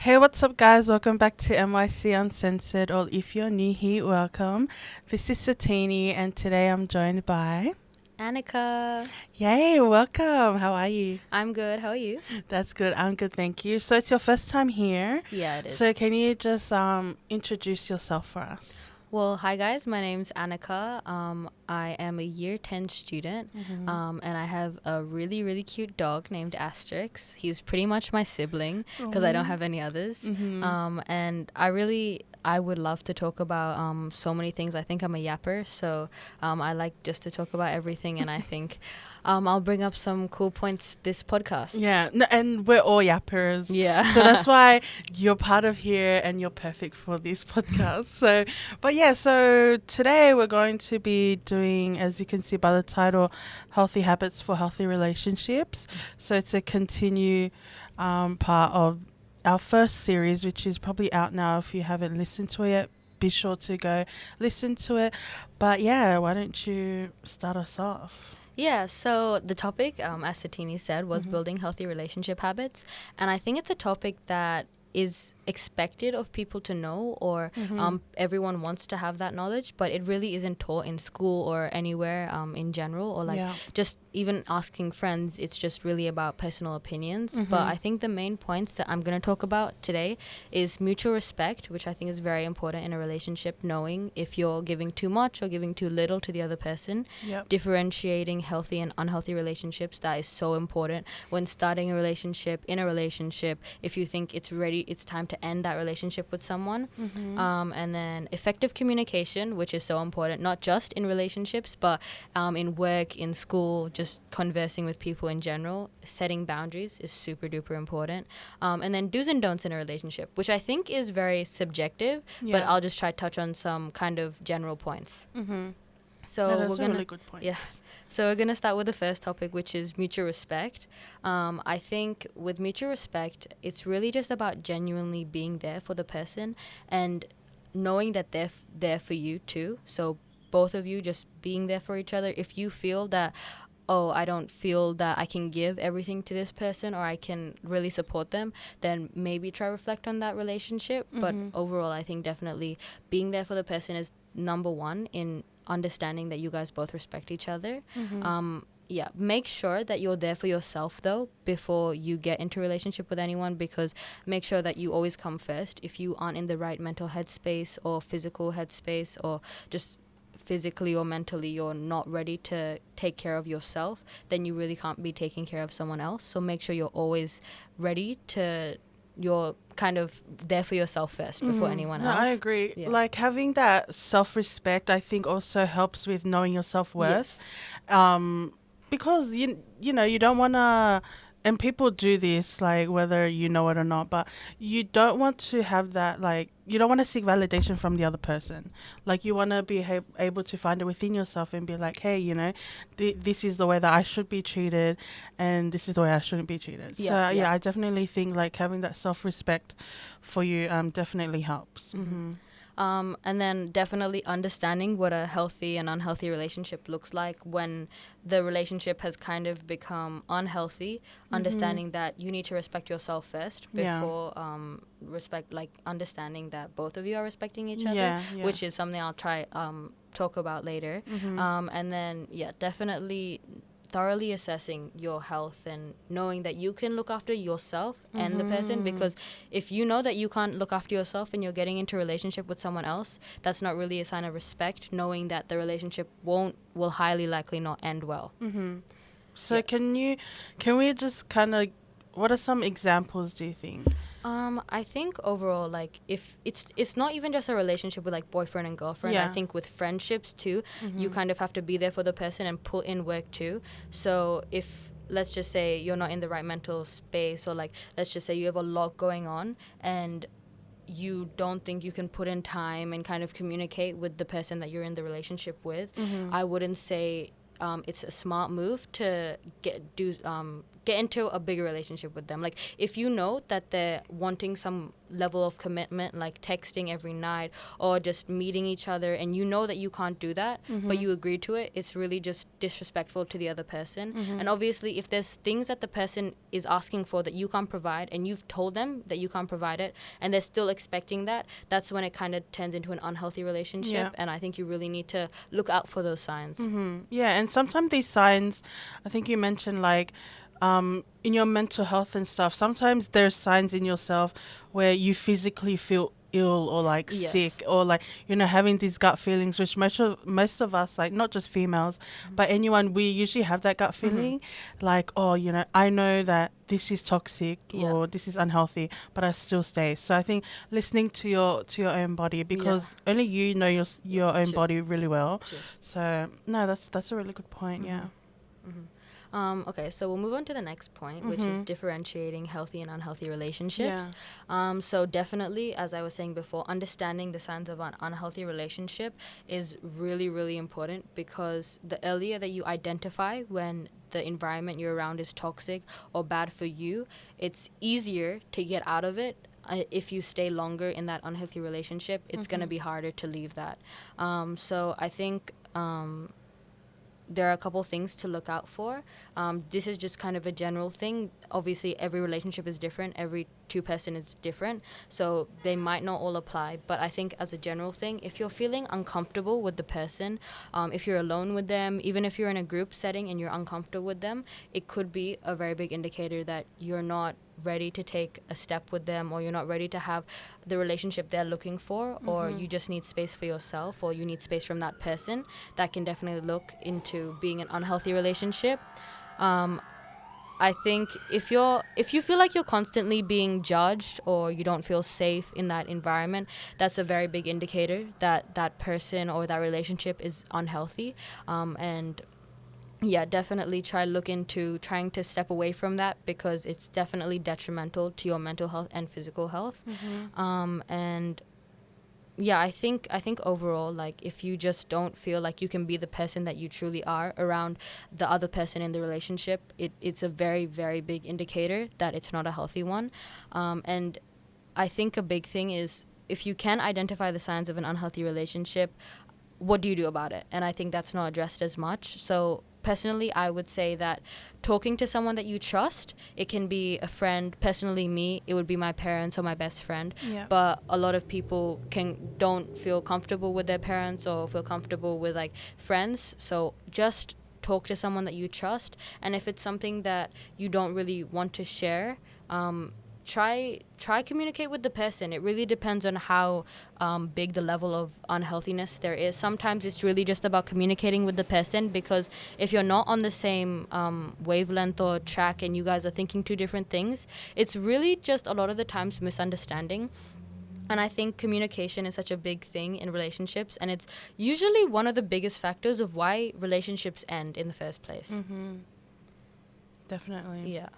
Hey, what's up, guys? Welcome back to MYC Uncensored, or if you're new here, welcome. This is Satini, and today I'm joined by. Anika. Yay, welcome. How are you? I'm good. How are you? That's good. I'm good, thank you. So it's your first time here. Yeah, it is. So can you just introduce yourself for us? Well, hi guys. My name's Anika. I am a year 10 student, and I have a really, really cute dog named Asterix. He's pretty much my sibling because I don't have any others. And I would love to talk about so many things. I think I'm a yapper, so I like just to talk about everything, and I think I'll bring up some cool points this podcast. Yeah, no, and we're all yappers. Yeah. So that's why you're part of here and you're perfect for this podcast. So, but yeah, so today we're going to be doing, as you can see by the title, Healthy Habits for Healthy Relationships. So it's a continue part of our first series, which is probably out now. If you haven't listened to it yet, be sure to go listen to it. But yeah, why don't you start us off? Yeah, so the topic, as Satini said, was building healthy relationship habits. And I think it's a topic that is expected of people to know, or everyone wants to have that knowledge, but it really isn't taught in school or anywhere in general, or like just even asking friends. It's just really about personal opinions. But I think the main points that I'm going to talk about today is mutual respect, which I think is very important in a relationship, knowing if you're giving too much or giving too little to the other person. Differentiating healthy and unhealthy relationships, that is so important when starting a relationship, in a relationship. If you think it's ready, it's time to end that relationship with someone. And then effective communication, which is so important, not just in relationships, but in work, in school, just conversing with people in general. Setting boundaries is super duper important. And then do's and don'ts in a relationship, which I think is very subjective, but I'll just try to touch on some kind of general points. So That's a really good point. Yeah. So we're going to start with the first topic, which is mutual respect. I think with mutual respect, it's really just about genuinely being there for the person and knowing that they're there for you too. So both of you just being there for each other. If you feel that, oh, I don't feel that I can give everything to this person or I can really support them, then maybe try reflect on that relationship. But overall, I think definitely being there for the person is number one in understanding that you guys both respect each other. Make sure that you're there for yourself though before you get into a relationship with anyone, because make sure that you always come first. If you aren't in the right mental headspace or physical headspace, or just physically or mentally you're not ready to take care of yourself, then you really can't be taking care of someone else. So make sure you're always ready to, you're kind of there for yourself first before anyone else. I agree. Like having that self-respect, I think also helps with knowing your self-worth. Because you know, you don't want to, and people do this, like whether you know it or not, but you don't want to have that, like you don't want to seek validation from the other person. Like you want to be able to find it within yourself and be like, hey, you know, this is the way that I should be treated, and this is the way I shouldn't be treated. So I definitely think like having that self-respect for you definitely helps. And then definitely understanding what a healthy and unhealthy relationship looks like when the relationship has kind of become unhealthy. Understanding that you need to respect yourself first before respect, like understanding that both of you are respecting each other, which is something I'll try talk about later. And then definitely thoroughly assessing your health and knowing that you can look after yourself and the person, because if you know that you can't look after yourself and you're getting into a relationship with someone else, that's not really a sign of respect, knowing that the relationship will highly likely not end well. So can we just kind of, what are some examples, do you think? I think overall, like if it's not even just a relationship with like boyfriend and girlfriend. I think with friendships too, you kind of have to be there for the person and put in work too. So if let's just say you're not in the right mental space, or like let's just say you have a lot going on and you don't think you can put in time and kind of communicate with the person that you're in the relationship with, I wouldn't say it's a smart move to get into a bigger relationship with them. Like, if you know that they're wanting some level of commitment, like texting every night or just meeting each other, and you know that you can't do that, but you agree to it, it's really just disrespectful to the other person. And obviously, if there's things that the person is asking for that you can't provide, and you've told them that you can't provide it, and they're still expecting that, that's when it kind of turns into an unhealthy relationship. And I think you really need to look out for those signs. Yeah, and sometimes these signs, I think you mentioned, like, in your mental health and stuff, sometimes there's signs in yourself where you physically feel ill or like sick, or like, you know, having these gut feelings, which most of us, like, not just females, but anyone, we usually have that gut feeling, like, oh, you know, I know that this is toxic or this is unhealthy, but I still stay. So I think listening to your own body, because only you know your own body really well. So no, that's a really good point. Okay, so we'll move on to the next point, which is differentiating healthy and unhealthy relationships. So definitely, as I was saying before, understanding the signs of an unhealthy relationship is really, really important, because the earlier that you identify when the environment you're around is toxic or bad for you, it's easier to get out of it. If you stay longer in that unhealthy relationship, it's going to be harder to leave that. So I think there are a couple things to look out for. This is just kind of a general thing. Obviously, every relationship is different. Every person is different. So they might not all apply. But I think as a general thing, if you're feeling uncomfortable with the person, if you're alone with them, even if you're in a group setting and you're uncomfortable with them, it could be a very big indicator that you're not ready to take a step with them, or you're not ready to have the relationship they're looking for, or you just need space for yourself, or you need space from that person. That can definitely look into being an unhealthy relationship. I think if you feel like you're constantly being judged, or you don't feel safe in that environment, that's a very big indicator that that person or that relationship is unhealthy. And yeah, definitely look into trying to step away from that, because it's definitely detrimental to your mental health and physical health. And yeah, I think overall, like, if you just don't feel like you can be the person that you truly are around the other person in the relationship, it's a very, very big indicator that it's not a healthy one. And I think a big thing is, if you can identify the signs of an unhealthy relationship, what do you do about it? And I think that's not addressed as much. So personally, I would say that talking to someone that you trust, it can be a friend. Personally, me, it would be my parents or my best friend. But a lot of people don't feel comfortable with their parents, or feel comfortable with, like, friends. So just talk to someone that you trust. And if it's something that you don't really want to share, try communicate with the person. It really depends on how big the level of unhealthiness there is. Sometimes it's really just about communicating with the person, because if you're not on the same wavelength or track, and you guys are thinking two different things, it's really just a lot of the times misunderstanding. And I think communication is such a big thing in relationships, and it's usually one of the biggest factors of why relationships end in the first place. Definitely. Yeah.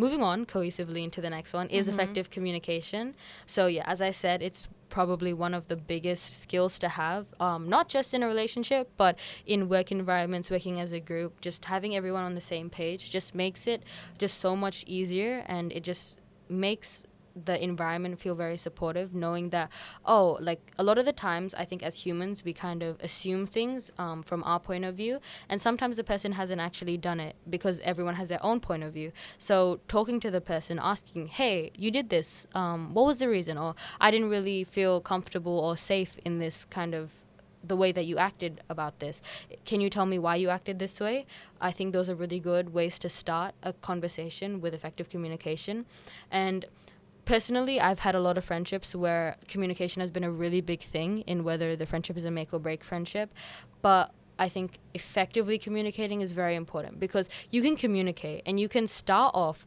Moving on cohesively into the next one is effective communication. So yeah, as I said, it's probably one of the biggest skills to have, not just in a relationship, but in work environments, working as a group. Just having everyone on the same page just makes it just so much easier, and it just makes the environment feel very supportive, knowing that, like, a lot of the times, I think as humans, we kind of assume things from our point of view, and sometimes the person hasn't actually done it, because everyone has their own point of view. So talking to the person, asking, hey, you did this, what was the reason? Or I didn't really feel comfortable or safe in this kind of the way that you acted about this. Can you tell me why you acted this way? I think those are really good ways to start a conversation with effective communication. And personally, I've had a lot of friendships where communication has been a really big thing in whether the friendship is a make or break friendship. But I think effectively communicating is very important, because you can communicate and you can start off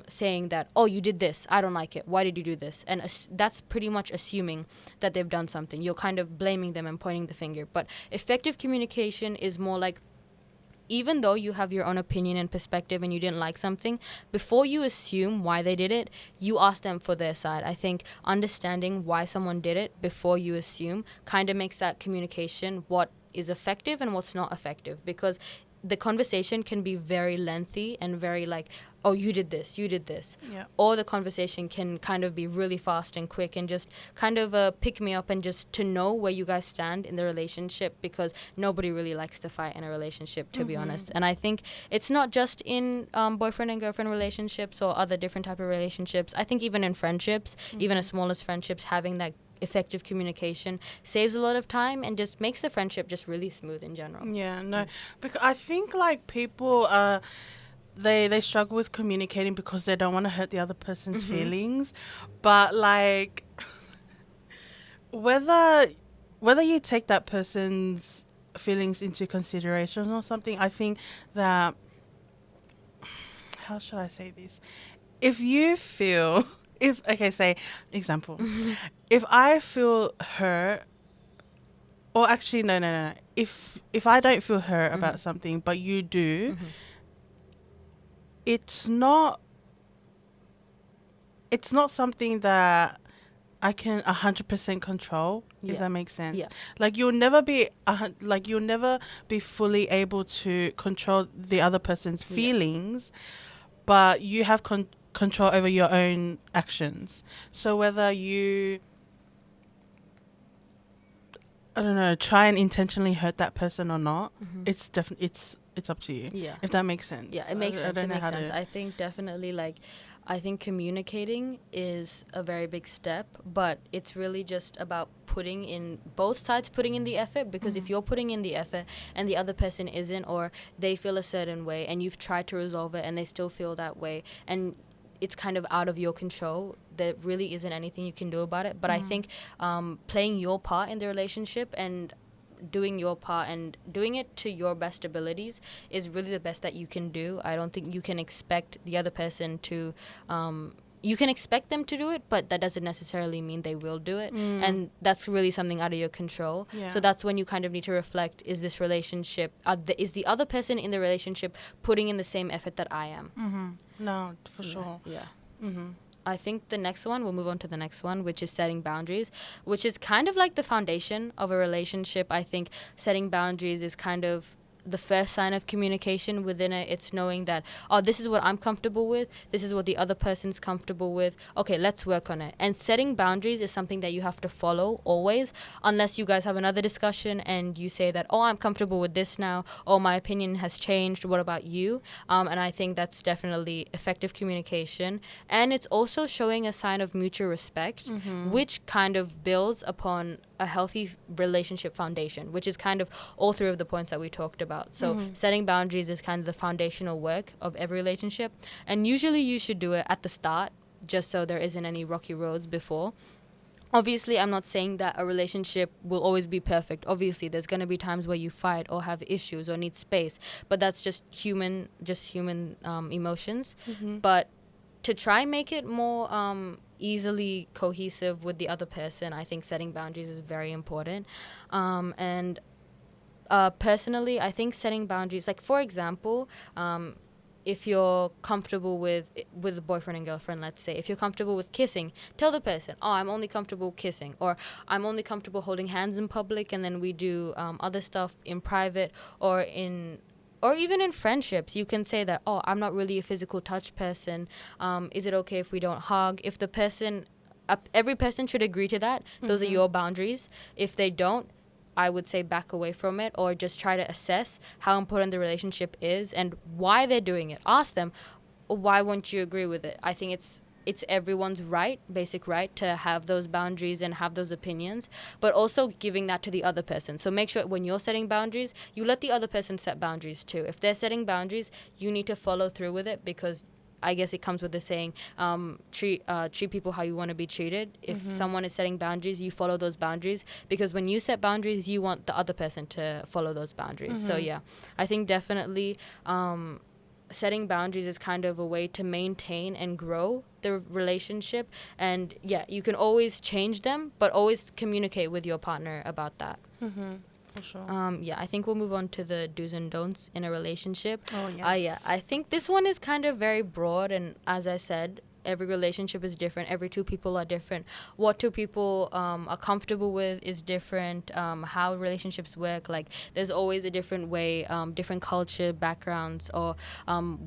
saying that, oh, you did this, I don't like it, why did you do this? And that's pretty much assuming that they've done something. You're kind of blaming them and pointing the finger. But effective communication is more like, even though you have your own opinion and perspective and you didn't like something, before you assume why they did it, you ask them for their side. I think understanding why someone did it before you assume kind of makes that communication what is effective and what's not effective, because the conversation can be very lengthy and very like, oh, you did this. Yeah. Or the conversation can kind of be really fast and quick and just kind of pick me up and just to know where you guys stand in the relationship, because nobody really likes to fight in a relationship, to be honest. And I think it's not just in boyfriend and girlfriend relationships or other different type of relationships. I think even in friendships, even as small as friendships, having that effective communication saves a lot of time and just makes the friendship just really smooth in general. Yeah, no, because I think like people they struggle with communicating because they don't want to hurt the other person's feelings, but like whether you take that person's feelings into consideration or something, I think that, how should I say this? If you feel, if, okay, say, example, if I feel hurt, or actually, no. If I don't feel hurt about something, but you do, it's not something that I can 100% control, if that makes sense. Yeah. Like you'll never be fully able to control the other person's feelings, but you have control over your own actions. So whether you, I don't know, try and intentionally hurt that person or not, it's definitely it's up to you. Yeah. If that makes sense. Yeah, it makes sense. I It don't know makes how sense. to. I think definitely I think communicating is a very big step, but it's really just about putting in the effort, because if you're putting in the effort and the other person isn't, or they feel a certain way and you've tried to resolve it and they still feel that way, and it's kind of out of your control, there really isn't anything you can do about it. But I think playing your part in the relationship and doing your part and doing it to your best abilities is really the best that you can do. I don't think you can expect the other person to you can expect them to do it, but that doesn't necessarily mean they will do it. And that's really something out of your control. Yeah. So that's when you kind of need to reflect, is this relationship, is the other person in the relationship putting in the same effort that I am? No, for sure. Yeah. I think we'll move on to the next one, which is setting boundaries, which is kind of like the foundation of a relationship. I think setting boundaries is kind of the first sign of communication within it. It's knowing that, oh, this is what I'm comfortable with, this is what the other person's comfortable with, okay, let's work on it. And setting boundaries is something that you have to follow always, unless you guys have another discussion and you say that, oh, I'm comfortable with this now, or my opinion has changed, what about you? And I think that's definitely effective communication. And it's also showing a sign of mutual respect, which kind of builds upon a healthy relationship foundation, which is kind of all three of the points that we talked about. So setting boundaries is kind of the foundational work of every relationship. And usually you should do it at the start, just so there isn't any rocky roads before. Obviously, I'm not saying that a relationship will always be perfect. Obviously, there's going to be times where you fight or have issues or need space, but that's just human emotions. But to try and make it more easily cohesive with the other person, I think setting boundaries is very important. And personally, I think setting boundaries, like for example, if you're comfortable with a boyfriend and girlfriend, let's say, if you're comfortable with kissing, tell the person, oh, I'm only comfortable kissing, or I'm only comfortable holding hands in public, and then we do other stuff in private, or even in friendships, you can say that, oh, I'm not really a physical touch person. Is it okay if we don't hug? If the person, every person should agree to that. Those are your boundaries. If they don't, I would say back away from it, or just try to assess how important the relationship is and why they're doing it. Ask them, why won't you agree with it? I think it's everyone's basic right to have those boundaries and have those opinions, but also giving that to the other person. So make sure when you're setting boundaries, you let the other person set boundaries too. If they're setting boundaries, you need to follow through with it, because I guess it comes with the saying, treat people how you want to be treated. If someone is setting boundaries, you follow those boundaries, because when you set boundaries, you want the other person to follow those boundaries. So yeah, I think definitely setting boundaries is kind of a way to maintain and grow the relationship. And yeah, you can always change them, but always communicate with your partner about that. For sure. Yeah, I think we'll move on to the do's and don'ts in a relationship. Oh, yes. I think this one is kind of very broad, and as I said, every relationship is different. Every two people are different. What two people are comfortable with is different. How relationships work, like there's always a different way, different culture, backgrounds, or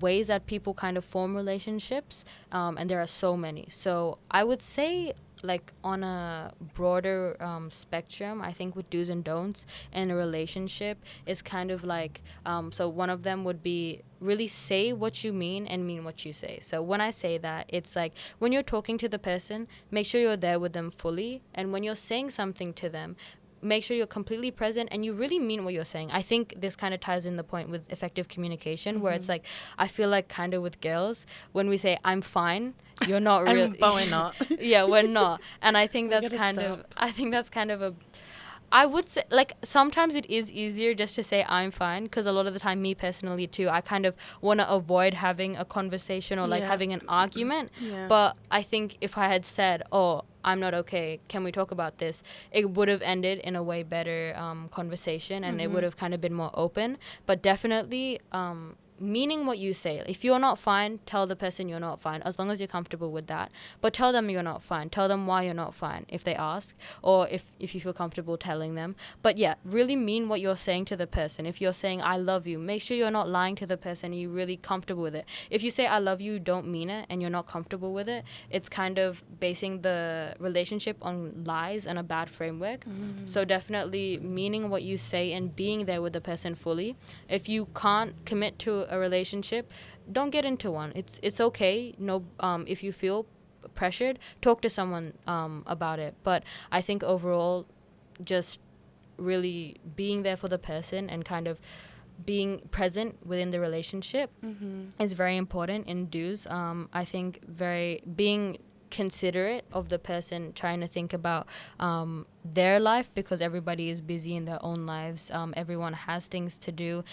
ways that people kind of form relationships. And there are so many. So I would say, like on a broader spectrum, I think with do's and don'ts in a relationship is kind of like, so one of them would be really say what you mean and mean what you say. So when I say that, it's like when you're talking to the person, make sure you're there with them fully. And when you're saying something to them, make sure you're completely present and you really mean what you're saying. I think this kind of ties in the point with effective communication, where it's like, I feel like kind of with girls, when we say I'm fine, you're not really. But we're not. Yeah, we're not. And I think We that's gotta kind of, stop. I think that's kind of a, I would say, like, sometimes it is easier just to say I'm fine, because a lot of the time, me personally too, I kind of want to avoid having a conversation or like Yeah. having an argument. Yeah. But I think if I had said, oh, I'm not okay, can we talk about this, it would have ended in a way better conversation, and it would have kind of been more open. But definitely meaning what you say. If you're not fine, tell the person you're not fine, as long as you're comfortable with that. But tell them you're not fine. Tell them why you're not fine if they ask, or if you feel comfortable telling them. But yeah, really mean what you're saying to the person. If you're saying I love you, make sure you're not lying to the person and you're really comfortable with it. If you say I love you, don't mean it, and you're not comfortable with it, it's kind of basing the relationship on lies and a bad framework. So definitely meaning what you say and being there with the person fully. If you can't commit to a relationship, don't get into one. It's okay. No, if you feel pressured, talk to someone about it. But I think overall, just really being there for the person and kind of being present within the relationship is very important in dues. I think being considerate of the person, trying to think about their life, because everybody is busy in their own lives. Everyone has things to do.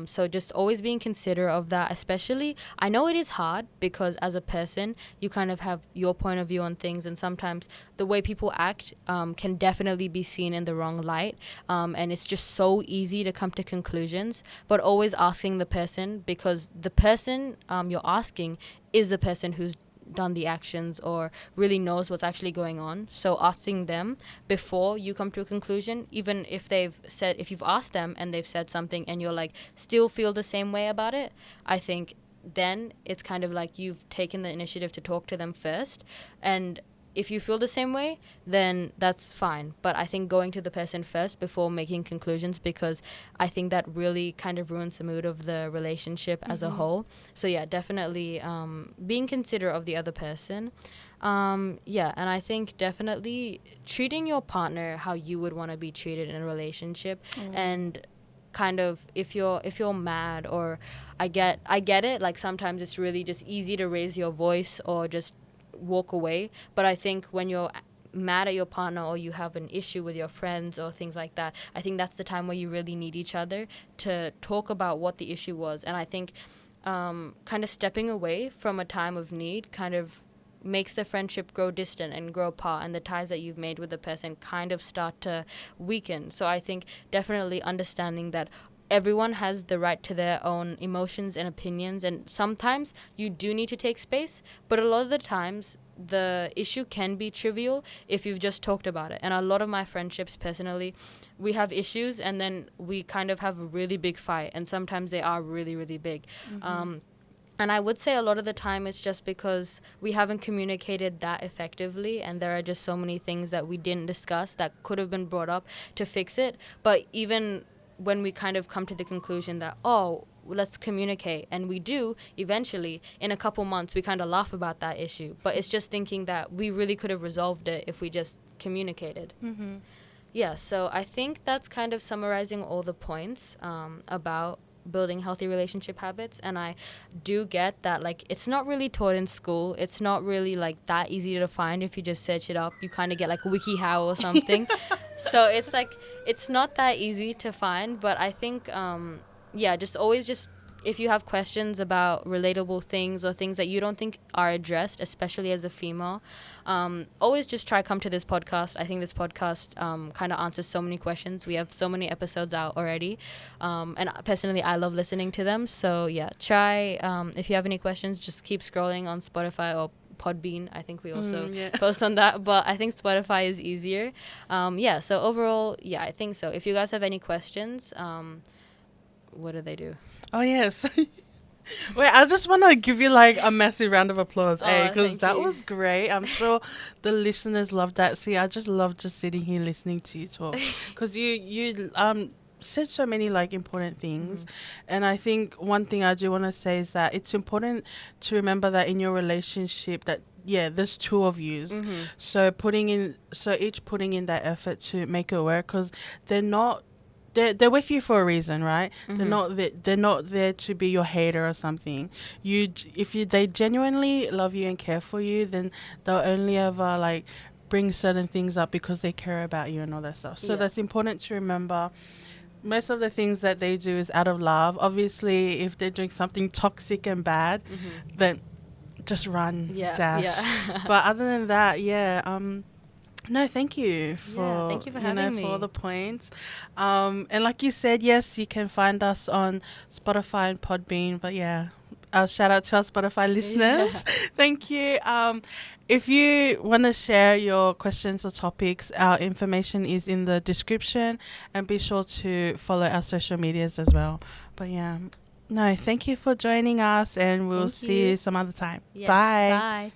So just always being considerate of that, especially, I know it is hard because as a person, you kind of have your point of view on things, and sometimes the way people act can definitely be seen in the wrong light. And it's just so easy to come to conclusions, but always asking the person, because the person you're asking is the person who's done the actions or really knows what's actually going on. So asking them before you come to a conclusion, even if you've asked them and they've said something and you're like still feel the same way about it, I think then it's kind of like you've taken the initiative to talk to them first. And if you feel the same way, then that's fine. But I think going to the person first before making conclusions, because I think that really kind of ruins the mood of the relationship as a whole. So yeah, definitely being considerate of the other person. Yeah, and I think definitely treating your partner how you would want to be treated in a relationship. And kind of if you're mad, or I get it, like sometimes it's really just easy to raise your voice or just walk away. But I think when you're mad at your partner or you have an issue with your friends or things like that, I think that's the time where you really need each other to talk about what the issue was. And I think kind of stepping away from a time of need kind of makes the friendship grow distant and grow apart, and the ties that you've made with the person kind of start to weaken. So I think definitely understanding that everyone has the right to their own emotions and opinions, and sometimes you do need to take space, but a lot of the times the issue can be trivial if you've just talked about it. And a lot of my friendships personally, we have issues and then we kind of have a really big fight, and sometimes they are really, really big. And I would say a lot of the time it's just because we haven't communicated that effectively, and there are just so many things that we didn't discuss that could have been brought up to fix it. But even when we kind of come to the conclusion that, oh, let's communicate, and we do eventually, in a couple months, we kind of laugh about that issue. But it's just thinking that we really could have resolved it if we just communicated. Yeah, so I think that's kind of summarizing all the points about building healthy relationship habits. And I do get that, like, it's not really taught in school. It's not really like that easy to find. If you just search it up, you kind of get like WikiHow or something. So it's like, it's not that easy to find. But I think yeah, just always just, if you have questions about relatable things or things that you don't think are addressed, especially as a female, always just try come to this podcast. I think this podcast kind of answers so many questions. We have so many episodes out already. And personally, I love listening to them. So yeah, try, if you have any questions, just keep scrolling on Spotify or Podbean. I think we also Yeah. post on that, but I think Spotify is easier. Yeah, so overall, yeah, I think so. If you guys have any questions, what do they do? Oh, yes. Wait, I just want to give you like a massive round of applause, Oh, because thank that you. was great. I'm sure the listeners loved that. See, I just love just sitting here listening to you talk, because you said so many like important things, and I think one thing I do want to say is that it's important to remember that in your relationship that there's two of yous, so each putting in that effort to make it work, because they're not. They're with you for a reason, right? They're not there to be your hater or something. They genuinely love you and care for you, then they'll only ever like bring certain things up because they care about you and all that stuff. So that's important to remember. Most of the things that they do is out of love. Obviously, if they're doing something toxic and bad, then just run, dash. But other than that, no, thank you for thank you for having me. for all the points. And like you said, yes, you can find us on Spotify and Podbean. But shout out to our Spotify listeners. Thank you. If you want to share your questions or topics, our information is in the description, and be sure to follow our social medias as well. But thank you for joining us, and we'll see you some other time. Yes, bye. Bye.